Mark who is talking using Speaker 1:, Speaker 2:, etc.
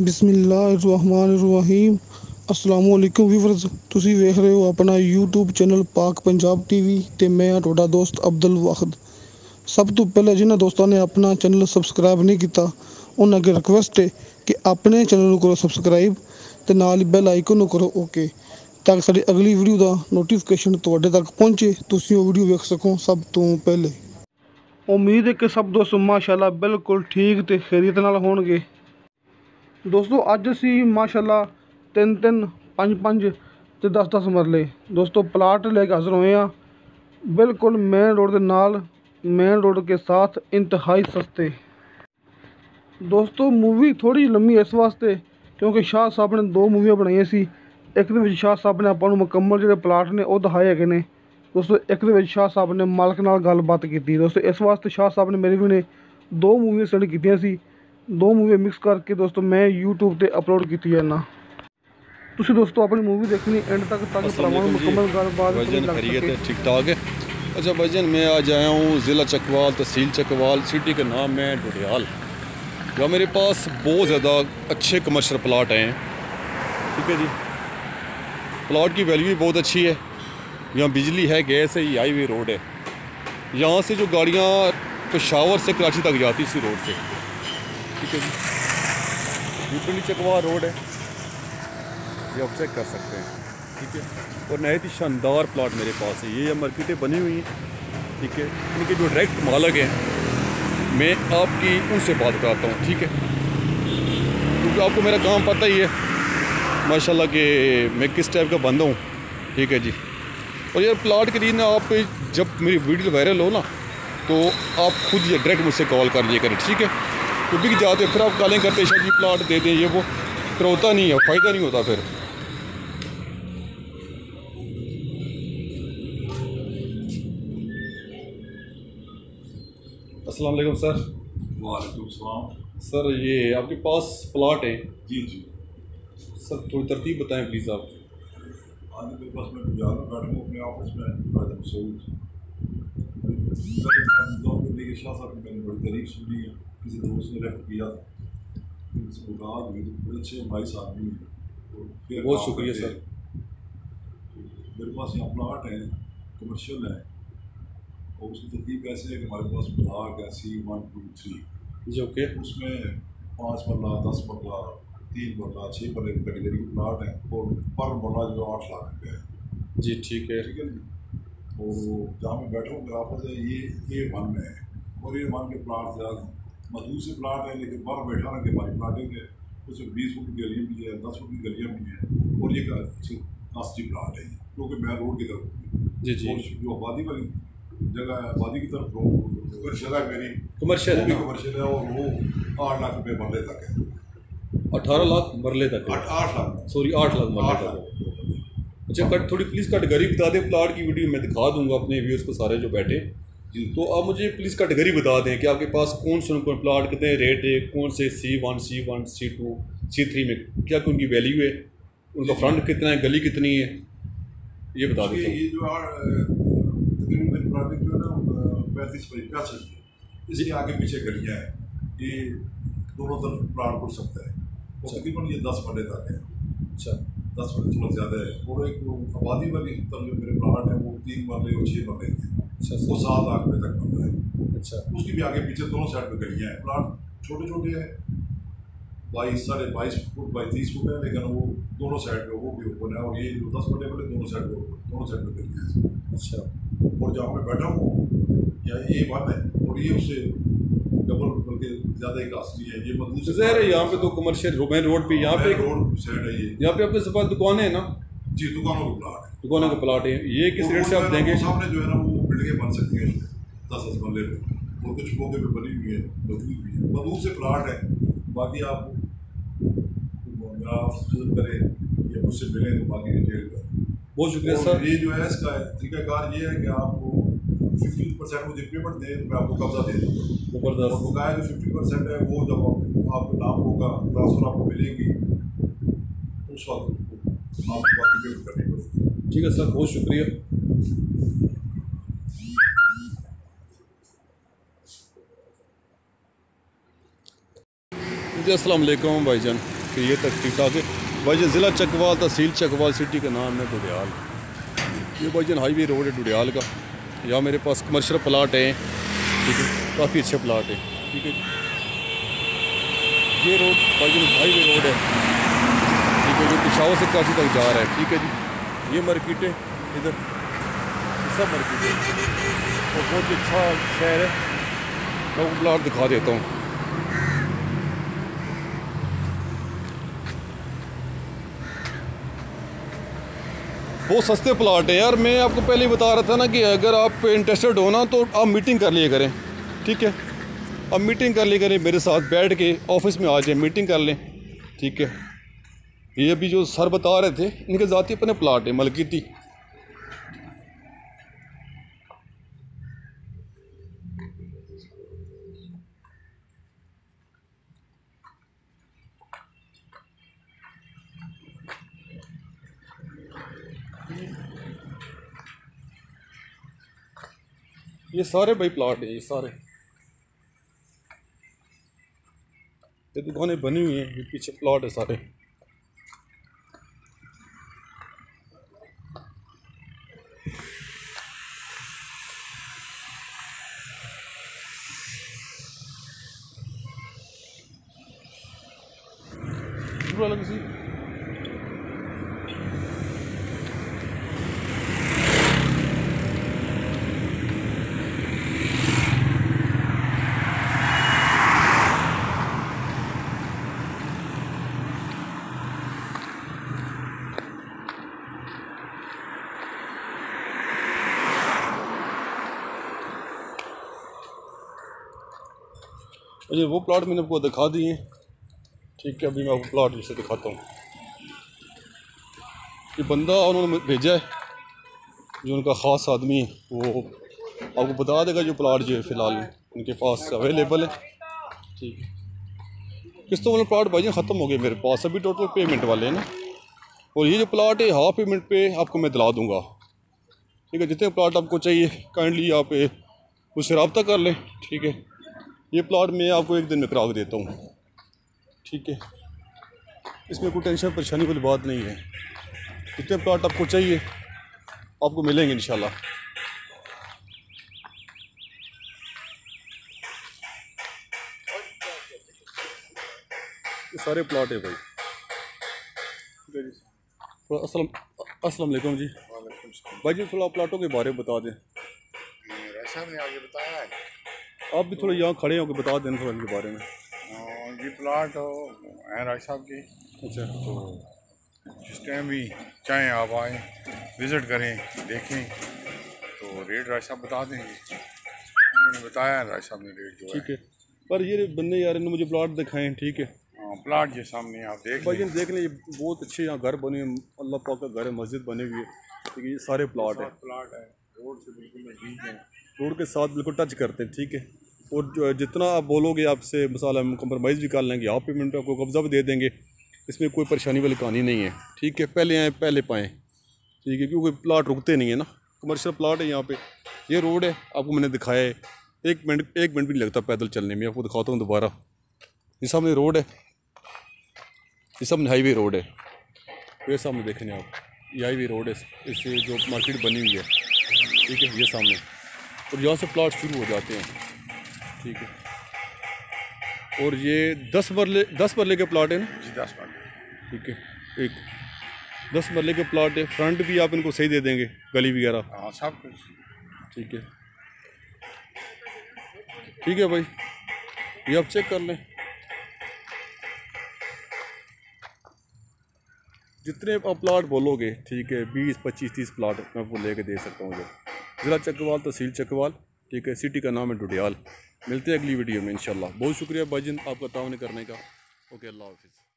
Speaker 1: बिस्मिल्लाहिर्रहमानिर्रहीम। अस्सलामु अलैकुम व्यूअर्स, ਤੁਸੀਂ ਵੇਖ ਰਹੇ ਹੋ ਆਪਣਾ YouTube ਚੈਨਲ ਪਾਕ ਪੰਜਾਬ ਟੀਵੀ ਤੇ ਮੈਂ ਹਾਂ ਤੁਹਾਡਾ ਦੋਸਤ ਅਬਦੁਲ ਵਾਹਿਦ। ਸਭ ਤੋਂ ਪਹਿਲਾਂ ਜਿਨ੍ਹਾਂ ਦੋਸਤਾਂ ਨੇ ਆਪਣਾ ਚੈਨਲ ਸਬਸਕ੍ਰਾਈਬ ਨਹੀਂ ਕੀਤਾ ਉਹਨਾਂ ਅੱਗੇ ਰਿਕੁਐਸਟ ਹੈ ਕਿ ਆਪਣੇ ਚੈਨਲ ਨੂੰ ਕਰੋ ਸਬਸਕ੍ਰਾਈਬ ਤੇ ਨਾਲ ਹੀ ਬੈਲ ਆਈਕਨ ਨੂੰ ਕਰੋ ਓਕੇ, ਤਾਂ ਕਿ ਸਾਡੀ ਅਗਲੀ ਵੀਡੀਓ ਦਾ ਨੋਟੀਫਿਕੇਸ਼ਨ ਤੁਹਾਡੇ ਤੱਕ ਪਹੁੰਚੇ, ਤੁਸੀਂ ਉਹ ਵੀਡੀਓ ਵੇਖ ਸਕੋ ਸਭ ਤੋਂ ਪਹਿਲੇ। ਉਮੀਦ ਹੈ ਕਿ ਸਭ ਦੋਸਤ ਮਾਸ਼ਾਅੱਲਾ ਬਿਲਕੁਲ ਠੀਕ ਤੇ ਖੈਰੀਅਤ ਨਾਲ ਹੋਣਗੇ। ਦੋਸਤੋ ਅੱਜ ਅਸੀਂ ਮਾਸ਼ਾਅੱਲਾ 3-3, 5-5 ਤੇ 10-10 ਮਰਲੇ ਦੋਸਤੋ ਪਲਾਟ ਲੈ ਕੇ ਹਾਜ਼ਰ ਹੋਏ ਹਾਂ, बिल्कुल मेन रोड के नाल, मेन रोड के साथ इंतहाई सस्ते। दोस्तों मूवी थोड़ी लंबी इस वास्ते क्योंकि शाह साहब ने 2 मूवियाँ बनाई सी। एक दे शाह साहब ने आपां नूं मुकम्मल जिहड़े प्लाट ने वो दिखाए हैगे ने दोस्तों, एक दे शाह साहब ने मालक नाल गलबात की दोस्तों। इस वास्ते शाह साहब ने मेरी भी ने 2 मूवियाँ सेंड कीतियां सी, 2 मूवियाँ मिक्स करके दोस्तों मैं यूट्यूब पर अपलोड की जाना। तुसी दोस्तों अपनी मूवी देखनी एंड तक ताकि भरावां नूं मुकम्मल गलबात
Speaker 2: ठीक ठाक है। अच्छा भाईजान, मैं आज आया हूँ ज़िला चकवाल, तहसील चकवाल, सिटी का नाम है डोडियाल। यहाँ मेरे पास बहुत ज़्यादा अच्छे कमर्शियल प्लाट हैं, ठीक है जी। प्लाट की वैल्यू भी बहुत अच्छी है। यहाँ बिजली है, गैस है, ये हाईवे रोड है। यहाँ से जो गाड़ियाँ पेशावर से कराची तक जाती इसी रोड से, ठीक है जी। यूपी चकवाल रोड है, ये आप चेक कर सकते हैं, ठीक है। और नहायत ही शानदार प्लाट मेरे पास है। ये मार्केटें बनी हुई हैं, ठीक है। इनके जो डायरेक्ट मालक हैं मैं आपकी उनसे बात कराता हूँ, ठीक है, क्योंकि आपको मेरा काम पता ही है माशाल्लाह कि मैं किस टाइप का बंदा हूँ, ठीक है जी। और यार प्लाट खरीदना, आप जब मेरी वीडियो वायरल हो ना तो आप खुद ये डायरेक्ट मुझसे कॉल कर लिया करें, ठीक है। तो बिक जाते फिर आप कॉलिंग करते शायद जी प्लाट दे दें, ये वो, फिर होता नहीं है, फ़ायदा नहीं होता फिर। अस्सलाम वालेकुम सर।
Speaker 3: वालेकुम सलाम।
Speaker 2: सर ये आपके पास प्लाट है?
Speaker 3: जी जी
Speaker 2: सर थोड़ी तरतीब बताएं प्लीज़ आप।
Speaker 3: आज मेरे पास मैं पंजाब में बैठा हूँ अपने ऑफिस में राजा मसूद। शाह साहब की मैंने बड़ी तारीफ सुनी है, किसी दोस्त ने रेफर किया था, उनसे मुलाकात हुई तो बड़े अच्छे भाई साहब भी हैं, तो
Speaker 2: बहुत शुक्रिया सर।
Speaker 3: मेरे पास यहाँ प्लाट है, कमर्शियल है, और उसकी तरतीब ऐसे है कि हमारे पास ब्लॉक है C123
Speaker 2: जी, ओके।
Speaker 3: उसमें 5 मरला, 10 मरला, 3 मरला, 6 मरले कैटेगरी के प्लाट हैं, और पर मरला जो 8 लाख रुपये है
Speaker 2: जी, ठीक है,
Speaker 3: ठीक है जी। और जहाँ मैं बैठा हूँ मेरा ऑफिस है ये A1 में है, और A1 के प्लाट ज़्यादा मजबूत से प्लाट है, लेकिन बाहर बैठा ना कि हमारी प्लाटिंग है उसमें 20 फुट की गलियाँ भी है, 10 फुट की गलियाँ भी हैं, और ये कास्टी प्लाट है क्योंकि मैं रोड की तरफ
Speaker 2: जी जी।
Speaker 3: और जो आबादी वाली जगह है, आबादी की तरफ जगह मेरी
Speaker 2: कमर्शियल है,
Speaker 3: कमर्शियल है, और वो 8 लाख रुपये मरले तक है।
Speaker 2: 18 लाख मरले तक है,
Speaker 3: 8 लाख,
Speaker 2: सॉरी 8 लाख मरले तक है। अच्छा कट थोड़ी प्लीज़ कैटेगरी बता दें, प्लाट की वीडियो मैं दिखा दूंगा अपने व्यूअर्स को सारे जो बैठे जी। तो आप मुझे प्लीज़ कैटेगरी बता दें कि आपके पास कौन से प्लाट कितने रेट है, कौन से C1, C2, C3 में क्या उनकी वैल्यू है, उनका फ्रंट कितना है, गली कितनी है, ये बता दें।
Speaker 3: ये जो तकरीबन मेरी प्लाटिंग जो है ना 35-65 है, इसके आगे पीछे गलियाँ हैं, ये दोनों तरफ प्लाट खुल सकता है, और तकरीबन ये 10 मरले तक है।
Speaker 2: अच्छा
Speaker 3: 10 मरले थोड़ा ज़्यादा है, और एक आबादी वाली तरफ जो मेरे प्लाट है वो 3 मरले और 6 मरले के हैं, वो 7 लाख रुपये तक बनता है। अच्छा उसकी भी आगे पीछे दोनों साइड में गलियाँ हैं। प्लाट छोटे छोटे हैं, 22, 22.5 फुट बाई 30 फुट है, लेकिन वो दोनों साइड में वो भी ओपन है, और ये जो 10 मरले वाले दोनों साइड में गलियाँ हैं। अच्छा, और जहाँ मैं बैठा हूँ या ये बात है, और ये उससे डबल बल्कि ज़्यादा ही कास्टली है, ये मजबूत
Speaker 2: से है। यहाँ पे तो कमर्शियल मेन रोड पे, यहाँ पे
Speaker 3: रोड साइड है, ये
Speaker 2: यहाँ पे आपके पास दुकानें हैं ना
Speaker 3: जी, दुकानों के प्लाट है,
Speaker 2: दुकानों के प्लाट है। ये किस रेट से आप देंगे?
Speaker 3: सामने जो है ना वो बिल्डिंगें बन सकती हैं 10-10 मरले में, और कुछ मौके पे बनी हुई है, मजबूत भी है, मजबूत से प्लाट है। बाकी आप मेरा विजिट करें या मुझसे मिलें तो बाकी डिटेल का
Speaker 2: बहुत शुक्रिया सर।
Speaker 3: ये जो है इसका तरीकाकार ये है कि आपको 50% मुझे पेमेंट दें तो मैं आपको कब्जा दे दूँगा,
Speaker 2: ज़बरदस्त।
Speaker 3: और बकाया जो 50% है वो जब आपका नाम होगा, ट्रांसफ़र आपको मिलेगी, उस वक्त आपको बाकी पेमेंट करनी पड़ेगी।
Speaker 2: ठीक है सर, बहुत शुक्रिया। जी अस्सलाम वालेकुम भाईजान। फिर ये तक ठीक ठाक है भाईजान। ज़िला चकवाल, तहसील चकवाल, सिटी का नाम है डुडियाल। ये भाईजान हाईवे रोड है डुडियाल का। यहाँ मेरे पास कमर्शियल प्लाट हैं, ठीक है, काफ़ी अच्छे प्लाट हैं, ठीक है। ये रोड भाईजान हाईवे रोड है, ठीक है, जो पिशावर से कराची तक जा रहा है, ठीक है जी। ये मार्केट है इधर, सब मार्केट है और बहुत ही अच्छा शहर है। मैं वो प्लाट दिखा देता हूँ। बहुत सस्ते प्लाट है यार। मैं आपको पहले ही बता रहा था ना कि अगर आप इंटरेस्टेड हो ना तो आप मीटिंग कर लिया करें, ठीक है। अब मीटिंग कर लिया करें, मेरे साथ बैठ के ऑफिस में आ जाए, मीटिंग कर लें, ठीक है। ये अभी जो सर बता रहे थे इनके ज़ाती अपने प्लाट है, मलकीती। ये सारे भाई प्लाट है, ये सारे, ये दुकानें बनी हुई हैं, ये पीछे प्लाट है सारे। अलग सी ये वो प्लाट मैंने आपको दिखा दिए, ठीक है। अभी मैं आपको प्लाट जिसे दिखाता हूँ। ये बंदा उन्होंने भेजा है, जो उनका ख़ास आदमी है, वो आपको बता देगा जो प्लाट जो है फ़िलहाल उनके पास अवेलेबल है, ठीक है। किस्तों वाले प्लाट भाई ख़त्म हो गए मेरे पास, अभी टोटल पेमेंट वाले हैं ना। और ये जो प्लाट है हाफ पेमेंट पे आपको मैं दिला दूँगा, ठीक है। जितने प्लाट आपको चाहिए काइंडली आप मुझसे रब्ता कर लें, ठीक है। ये प्लाट मैं आपको एक दिन में करा के देता हूँ, ठीक है। इसमें कोई टेंशन परेशानी वाली बात नहीं है। जितने प्लाट आपको चाहिए आपको मिलेंगे इंशाल्लाह। ये सारे प्लाट है भाई, ठीक है जी। थोड़ा अस्सलाम वालेकुम जी। भाई जी थोड़ा प्लाटों के बारे में बता दें।
Speaker 4: साहब ने आगे बताया है,
Speaker 2: आप भी थोड़ा यहाँ खड़े होकर बता दें थोड़ा इनके बारे में।
Speaker 4: ये प्लाट है राज साहब की।
Speaker 2: अच्छा,
Speaker 4: तो जिस टाइम भी चाहें आप आएँ, विज़िट करें, देखें, तो रेट राज साहब बता देंगे। उन्होंने बताया राज साहब ने रेट जो
Speaker 2: ठीक है। पर ये बंदे यार ने मुझे प्लाट दिखाएं, ठीक है।
Speaker 4: प्लाट के सामने आप
Speaker 2: भाई
Speaker 4: लें।
Speaker 2: देख लें, ये बहुत अच्छे यहाँ घर बने हैं, अल्लाह पाक का घर है, मस्जिद बनी हुई है, ठीक है। ये सारे प्लाट है,
Speaker 4: प्लाट है, रोड से बिल्कुल नज़दीक है,
Speaker 2: रोड के साथ बिल्कुल टच करते हैं, ठीक है। और जितना आप बोलोगे आपसे मसाला हम कंप्रोमाइज़ भी कर लेंगे, आप पेमेंट आपको कब्जा भी दे देंगे, इसमें कोई परेशानी वाली कहानी नहीं है, ठीक है। पहले आएँ पहले पाएँ, ठीक है, क्योंकि प्लाट रुकते नहीं है ना, कमर्शियल प्लाट है यहाँ पे। ये रोड है आपको मैंने दिखाया है, एक मिनट भी नहीं लगता पैदल चलने में। आपको दिखाता हूँ दोबारा, ये सामने रोड है, ये सामने हाईवे रोड है, ये सामने देखें आप, ये हाईवे रोड है, इससे जो मार्केट बनी हुई है, ठीक है, ये सामने। और यहाँ से प्लाट शुरू हो जाते हैं, ठीक है। और ये 10 मरले के प्लाट है ना
Speaker 4: जी, 10 मरले,
Speaker 2: ठीक है। एक 10 मरले के प्लाट है, फ्रंट भी आप इनको सही दे देंगे, गली वगैरह,
Speaker 4: हाँ सब कुछ,
Speaker 2: ठीक है। ठीक है भाई, ये आप चेक कर लें। जितने आप प्लाट बोलोगे, ठीक है, 20, 25, 30 प्लाट मैं आपको लेके दे सकता हूँ। ज़िला चकवाल, तहसील चकवाल, ठीक है, सिटी का नाम है डुडियाल। मिलते हैं अगली वीडियो में इंशाल्लाह। बहुत शुक्रिया भाईजान आपका ताउन करने का। ओके, अल्लाह हाफिज़।